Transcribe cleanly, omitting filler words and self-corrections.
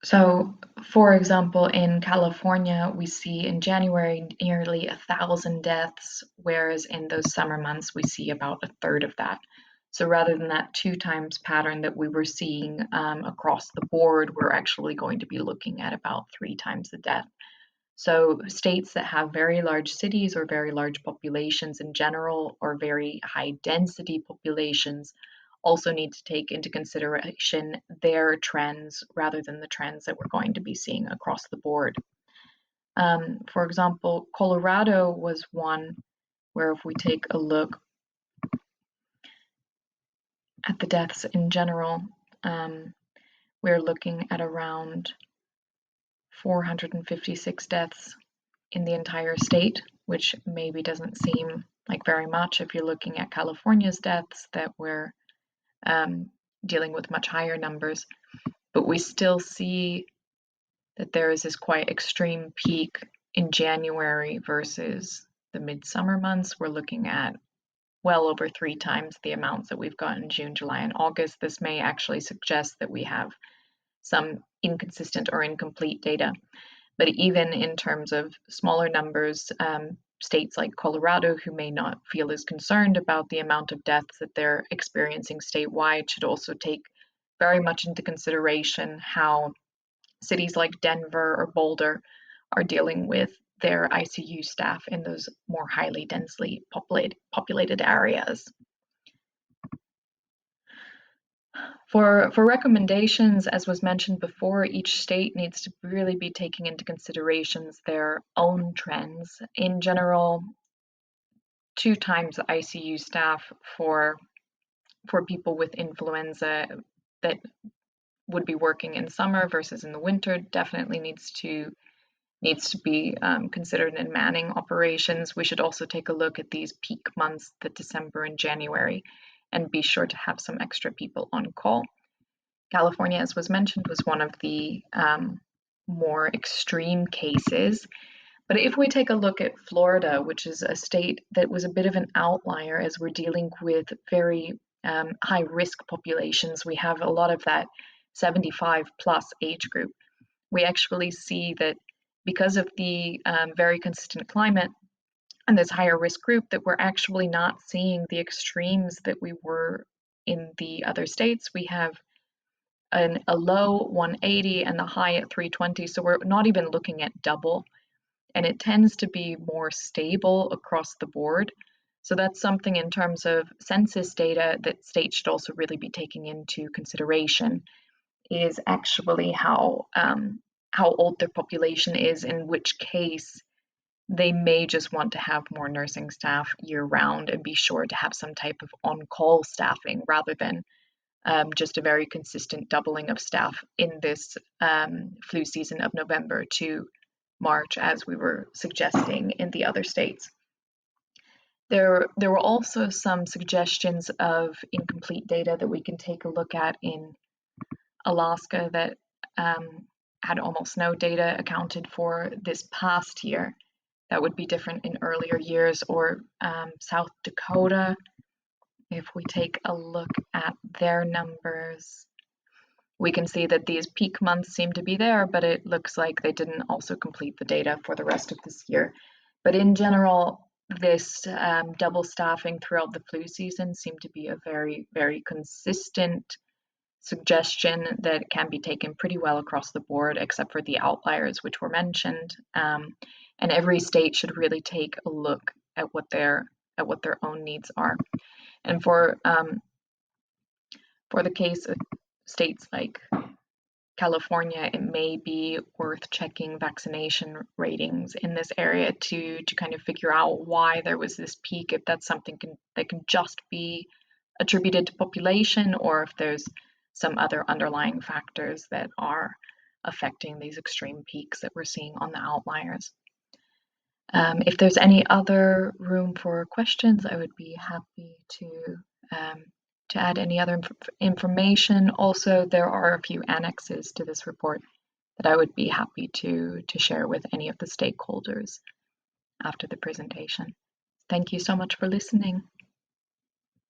So, for example, in California, we see in January nearly 1,000 deaths, whereas in those summer months, we see about a third of that. So rather than that two times pattern that we were seeing across the board, we're actually going to be looking at about three times the death. So states that have very large cities or very large populations in general, or very high density populations, also need to take into consideration their trends rather than the trends that we're going to be seeing across the board. For example, Colorado was one where if we take a look at the deaths in general, we're looking at around 456 deaths in the entire state, which maybe doesn't seem like very much if you're looking at California's deaths that we're dealing with much higher numbers. But we still see that there is this quite extreme peak in January versus the midsummer months. We're looking at well over three times the amounts that we've got in June, July, and August. This may actually suggest that we have some inconsistent or incomplete data. But even in terms of smaller numbers, states like Colorado, who may not feel as concerned about the amount of deaths that they're experiencing statewide, should also take very much into consideration how cities like Denver or Boulder are dealing with their ICU staff in those more highly densely populated areas. For recommendations, as was mentioned before, each state needs to really be taking into considerations their own trends. In general, two times the ICU staff for people with influenza that would be working in summer versus in the winter definitely needs to be considered in manning operations. We should also take a look at these peak months, the December and January, and be sure to have some extra people on call. California, as was mentioned, was one of the more extreme cases. But if we take a look at Florida, which is a state that was a bit of an outlier as we're dealing with very high risk populations, we have a lot of that 75 plus age group. We actually see that because of the very consistent climate and this higher risk group, that we're actually not seeing the extremes that we were in the other states. We have a low 180 and the high at 320, so we're not even looking at double, and it tends to be more stable across the board. So that's something in terms of census data that states should also really be taking into consideration, is actually how old their population is, in which case they may just want to have more nursing staff year round and be sure to have some type of on-call staffing rather than just a very consistent doubling of staff in this flu season of November to March, as we were suggesting in the other states. There were also some suggestions of incomplete data that we can take a look at in Alaska that had almost no data accounted for this past year. That would be different in earlier years, or South Dakota. If we take a look at their numbers, we can see that these peak months seem to be there, but it looks like they didn't also complete the data for the rest of this year. But in general, this double staffing throughout the flu season seemed to be a very, very consistent suggestion that can be taken pretty well across the board, except for the outliers which were mentioned. And every state should really take a look at what their own needs are. And for the case of states like California, it may be worth checking vaccination ratings in this area to kind of figure out why there was this peak, if that's something that can just be attributed to population, or if there's some other underlying factors that are affecting these extreme peaks that we're seeing on the outliers. If there's any other room for questions, I would be happy to add any other information. Also, there are a few annexes to this report that I would be happy to share with any of the stakeholders after the presentation. Thank you so much for listening.